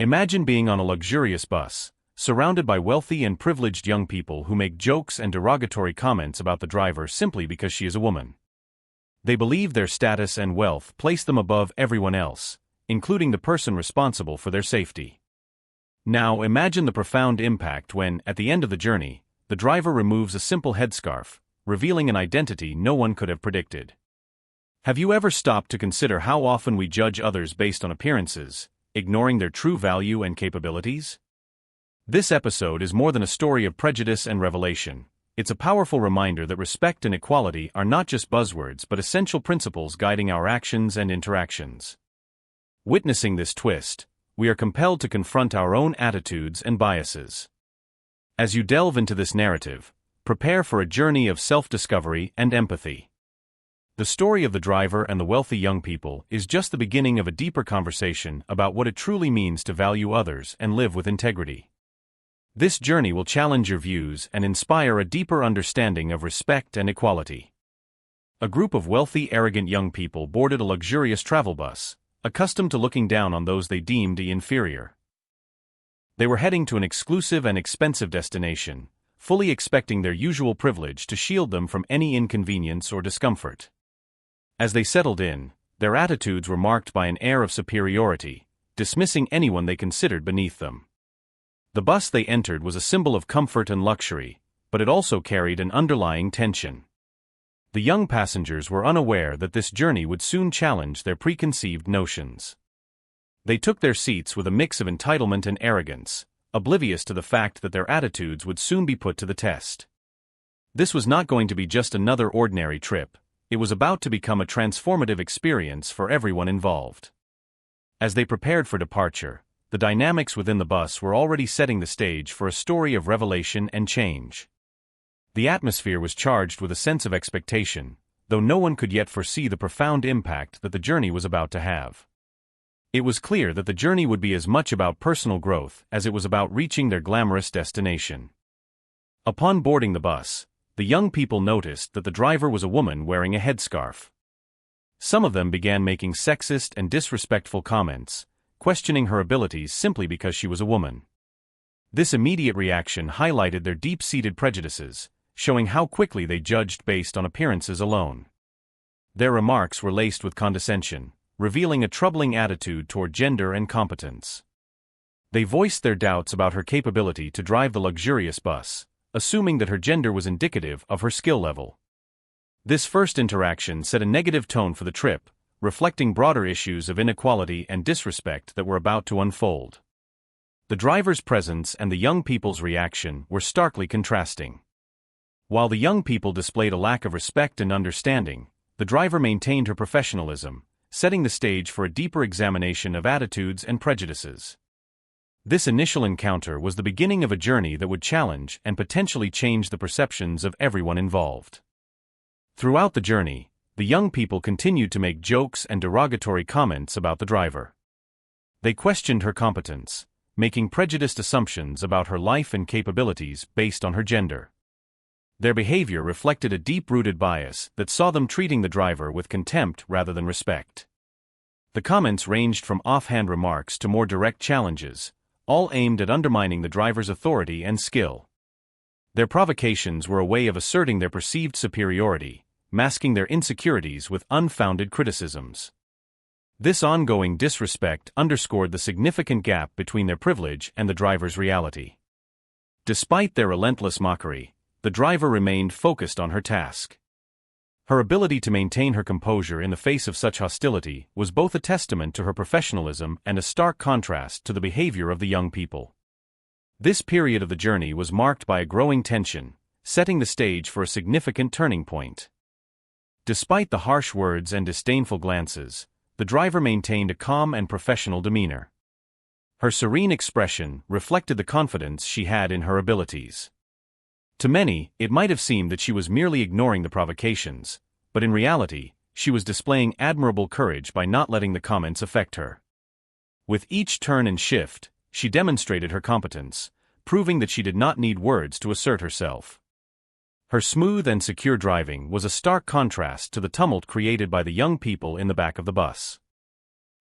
Imagine being on a luxurious bus, surrounded by wealthy and privileged young people who make jokes and derogatory comments about the driver simply because she is a woman. They believe their status and wealth place them above everyone else, including the person responsible for their safety. Now imagine the profound impact when, at the end of the journey, the driver removes a simple headscarf, revealing an identity no one could have predicted. Have you ever stopped to consider how often we judge others based on appearances, ignoring their true value and capabilities? This episode is more than a story of prejudice and revelation. It's a powerful reminder that respect and equality are not just buzzwords but essential principles guiding our actions and interactions. Witnessing this twist, we are compelled to confront our own attitudes and biases. As you delve into this narrative, prepare for a journey of self-discovery and empathy. The story of the driver and the wealthy young people is just the beginning of a deeper conversation about what it truly means to value others and live with integrity. This journey will challenge your views and inspire a deeper understanding of respect and equality. A group of wealthy, arrogant young people boarded a luxurious travel bus, accustomed to looking down on those they deemed inferior. They were heading to an exclusive and expensive destination, fully expecting their usual privilege to shield them from any inconvenience or discomfort. As they settled in, their attitudes were marked by an air of superiority, dismissing anyone they considered beneath them. The bus they entered was a symbol of comfort and luxury, but it also carried an underlying tension. The young passengers were unaware that this journey would soon challenge their preconceived notions. They took their seats with a mix of entitlement and arrogance, oblivious to the fact that their attitudes would soon be put to the test. This was not going to be just another ordinary trip, it was about to become a transformative experience for everyone involved. As they prepared for departure, the dynamics within the bus were already setting the stage for a story of revelation and change. The atmosphere was charged with a sense of expectation, though no one could yet foresee the profound impact that the journey was about to have. It was clear that the journey would be as much about personal growth as it was about reaching their glamorous destination. Upon boarding the bus, the young people noticed that the driver was a woman wearing a headscarf. Some of them began making sexist and disrespectful comments, questioning her abilities simply because she was a woman. This immediate reaction highlighted their deep-seated prejudices, showing how quickly they judged based on appearances alone. Their remarks were laced with condescension, revealing a troubling attitude toward gender and competence. They voiced their doubts about her capability to drive the luxurious bus, assuming that her gender was indicative of her skill level. This first interaction set a negative tone for the trip, reflecting broader issues of inequality and disrespect that were about to unfold. The driver's presence and the young people's reaction were starkly contrasting. While the young people displayed a lack of respect and understanding, the driver maintained her professionalism, setting the stage for a deeper examination of attitudes and prejudices. This initial encounter was the beginning of a journey that would challenge and potentially change the perceptions of everyone involved. Throughout the journey, the young people continued to make jokes and derogatory comments about the driver. They questioned her competence, making prejudiced assumptions about her life and capabilities based on her gender. Their behavior reflected a deep-rooted bias that saw them treating the driver with contempt rather than respect. The comments ranged from offhand remarks to more direct challenges, all aimed at undermining the driver's authority and skill. Their provocations were a way of asserting their perceived superiority, masking their insecurities with unfounded criticisms. This ongoing disrespect underscored the significant gap between their privilege and the driver's reality. Despite their relentless mockery, the driver remained focused on her task. Her ability to maintain her composure in the face of such hostility was both a testament to her professionalism and a stark contrast to the behavior of the young people. This period of the journey was marked by a growing tension, setting the stage for a significant turning point. Despite the harsh words and disdainful glances, the driver maintained a calm and professional demeanor. Her serene expression reflected the confidence she had in her abilities. To many, it might have seemed that she was merely ignoring the provocations, but in reality, she was displaying admirable courage by not letting the comments affect her. With each turn and shift, she demonstrated her competence, proving that she did not need words to assert herself. Her smooth and secure driving was a stark contrast to the tumult created by the young people in the back of the bus.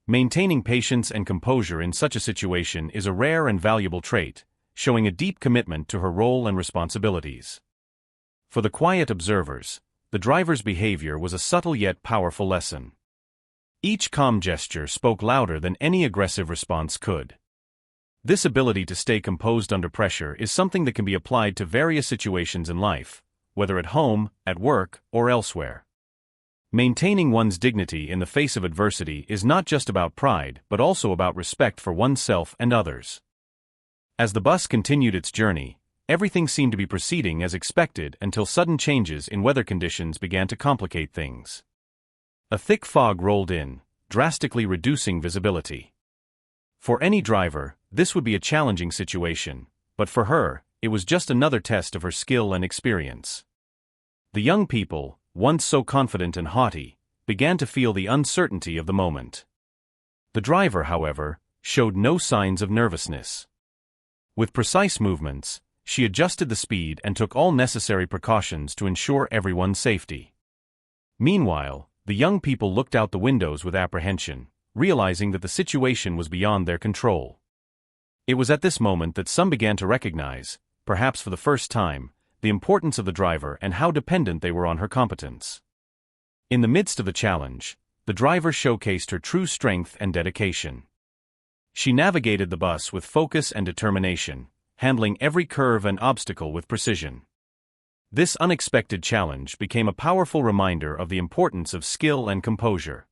Maintaining patience and composure in such a situation is a rare and valuable trait, showing a deep commitment to her role and responsibilities. For the quiet observers, the driver's behavior was a subtle yet powerful lesson. Each calm gesture spoke louder than any aggressive response could. This ability to stay composed under pressure is something that can be applied to various situations in life, whether at home, at work, or elsewhere. Maintaining one's dignity in the face of adversity is not just about pride but also about respect for oneself and others. As the bus continued its journey, everything seemed to be proceeding as expected until sudden changes in weather conditions began to complicate things. A thick fog rolled in, drastically reducing visibility. For any driver, this would be a challenging situation, but for her, it was just another test of her skill and experience. The young people, once so confident and haughty, began to feel the uncertainty of the moment. The driver, however, showed no signs of nervousness. With precise movements, she adjusted the speed and took all necessary precautions to ensure everyone's safety. Meanwhile, the young people looked out the windows with apprehension, realizing that the situation was beyond their control. It was at this moment that some began to recognize, perhaps for the first time, the importance of the driver and how dependent they were on her competence. In the midst of the challenge, the driver showcased her true strength and dedication. She navigated the bus with focus and determination, handling every curve and obstacle with precision. This unexpected challenge became a powerful reminder of the importance of skill and composure.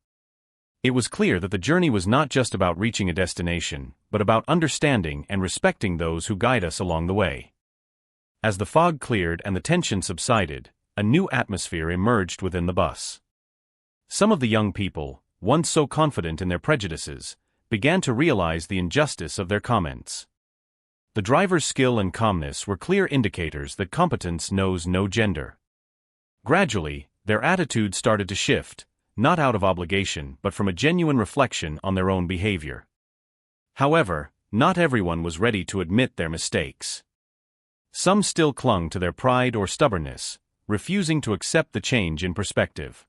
It was clear that the journey was not just about reaching a destination, but about understanding and respecting those who guide us along the way. As the fog cleared and the tension subsided, a new atmosphere emerged within the bus. Some of the young people, once so confident in their prejudices, began to realize the injustice of their comments. The driver's skill and calmness were clear indicators that competence knows no gender. Gradually, their attitudes started to shift, not out of obligation but from a genuine reflection on their own behavior. However, not everyone was ready to admit their mistakes. Some still clung to their pride or stubbornness, refusing to accept the change in perspective.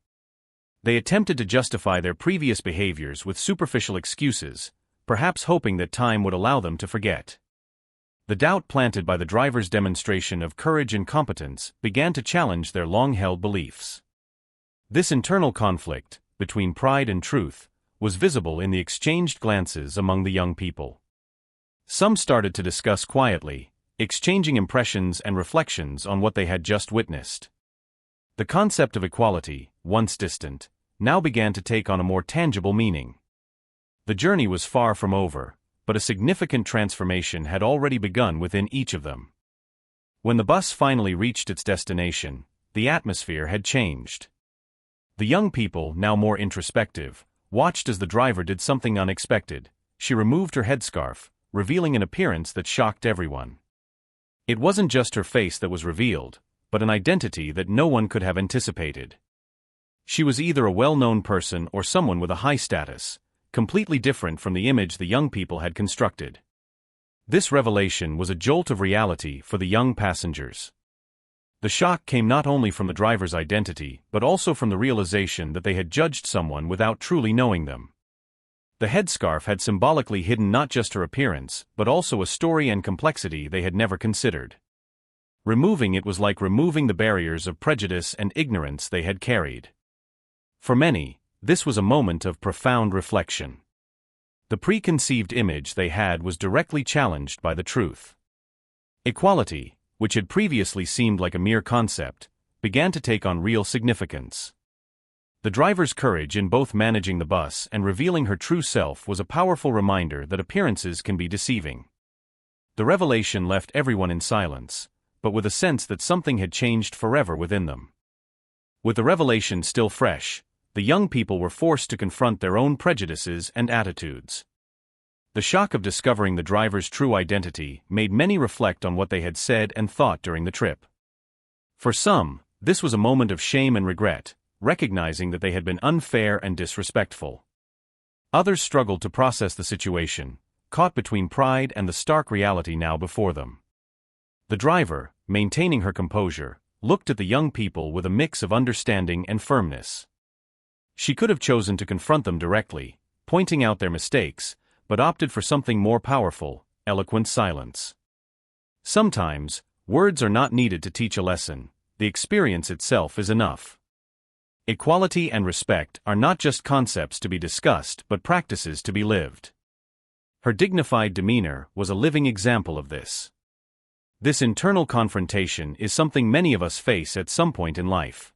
They attempted to justify their previous behaviors with superficial excuses, perhaps hoping that time would allow them to forget. The doubt planted by the driver's demonstration of courage and competence began to challenge their long-held beliefs. This internal conflict, between pride and truth, was visible in the exchanged glances among the young people. Some started to discuss quietly, exchanging impressions and reflections on what they had just witnessed. The concept of equality, once distant, now began to take on a more tangible meaning. The journey was far from over, but a significant transformation had already begun within each of them. When the bus finally reached its destination, the atmosphere had changed. The young people, now more introspective, watched as the driver did something unexpected. She removed her headscarf, revealing an appearance that shocked everyone. It wasn't just her face that was revealed, but an identity that no one could have anticipated. She was either a well-known person or someone with a high status, completely different from the image the young people had constructed. This revelation was a jolt of reality for the young passengers. The shock came not only from the driver's identity but also from the realization that they had judged someone without truly knowing them. The headscarf had symbolically hidden not just her appearance, but also a story and complexity they had never considered. Removing it was like removing the barriers of prejudice and ignorance they had carried. For many, this was a moment of profound reflection. The preconceived image they had was directly challenged by the truth. Equality, which had previously seemed like a mere concept, began to take on real significance. The driver's courage in both managing the bus and revealing her true self was a powerful reminder that appearances can be deceiving. The revelation left everyone in silence, but with a sense that something had changed forever within them. With the revelation still fresh, the young people were forced to confront their own prejudices and attitudes. The shock of discovering the driver's true identity made many reflect on what they had said and thought during the trip. For some, this was a moment of shame and regret, recognizing that they had been unfair and disrespectful. Others struggled to process the situation, caught between pride and the stark reality now before them. The driver, maintaining her composure, looked at the young people with a mix of understanding and firmness. She could have chosen to confront them directly, pointing out their mistakes, but opted for something more powerful: eloquent silence. Sometimes, words are not needed to teach a lesson, the experience itself is enough. Equality and respect are not just concepts to be discussed but practices to be lived. Her dignified demeanor was a living example of this. This internal confrontation is something many of us face at some point in life.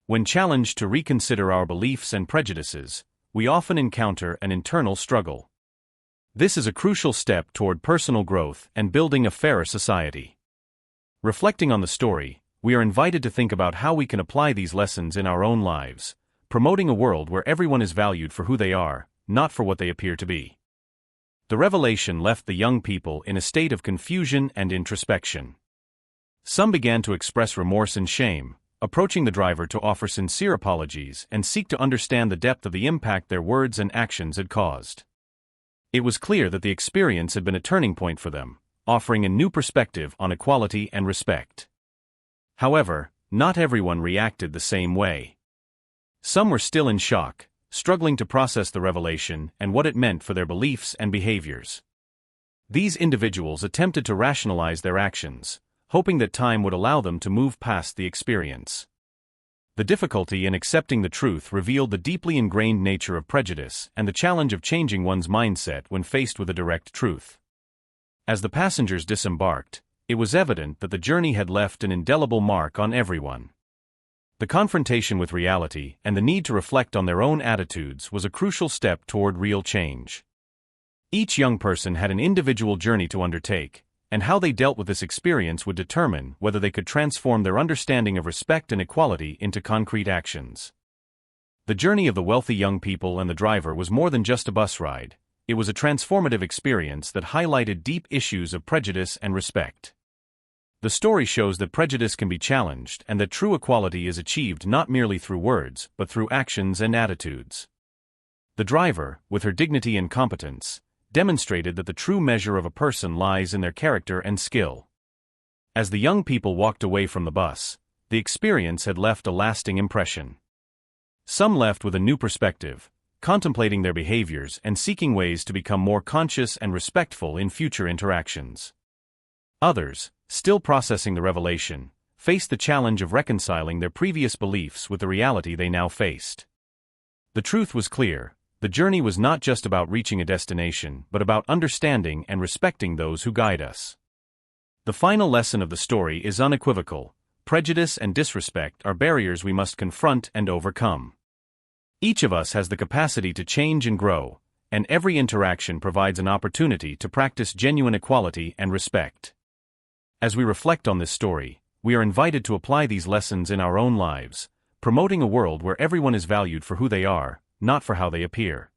When challenged to reconsider our beliefs and prejudices, we often encounter an internal struggle. This is a crucial step toward personal growth and building a fairer society. Reflecting on the story, we are invited to think about how we can apply these lessons in our own lives, promoting a world where everyone is valued for who they are, not for what they appear to be. The revelation left the young people in a state of confusion and introspection. Some began to express remorse and shame, approaching the driver to offer sincere apologies and seek to understand the depth of the impact their words and actions had caused. It was clear that the experience had been a turning point for them, offering a new perspective on equality and respect. However, not everyone reacted the same way. Some were still in shock, struggling to process the revelation and what it meant for their beliefs and behaviors. These individuals attempted to rationalize their actions, hoping that time would allow them to move past the experience. The difficulty in accepting the truth revealed the deeply ingrained nature of prejudice and the challenge of changing one's mindset when faced with a direct truth. As the passengers disembarked, it was evident that the journey had left an indelible mark on everyone. The confrontation with reality and the need to reflect on their own attitudes was a crucial step toward real change. Each young person had an individual journey to undertake, and how they dealt with this experience would determine whether they could transform their understanding of respect and equality into concrete actions. The journey of the wealthy young people and the driver was more than just a bus ride. It was a transformative experience that highlighted deep issues of prejudice and respect. The story shows that prejudice can be challenged and that true equality is achieved not merely through words but through actions and attitudes. The driver, with her dignity and competence, demonstrated that the true measure of a person lies in their character and skill. As the young people walked away from the bus, the experience had left a lasting impression. Some left with a new perspective, contemplating their behaviors and seeking ways to become more conscious and respectful in future interactions. Others, still processing the revelation, faced the challenge of reconciling their previous beliefs with the reality they now faced. The truth was clear: the journey was not just about reaching a destination but about understanding and respecting those who guide us. The final lesson of the story is unequivocal: prejudice and disrespect are barriers we must confront and overcome. Each of us has the capacity to change and grow, and every interaction provides an opportunity to practice genuine equality and respect. As we reflect on this story, we are invited to apply these lessons in our own lives, promoting a world where everyone is valued for who they are, not for how they appear.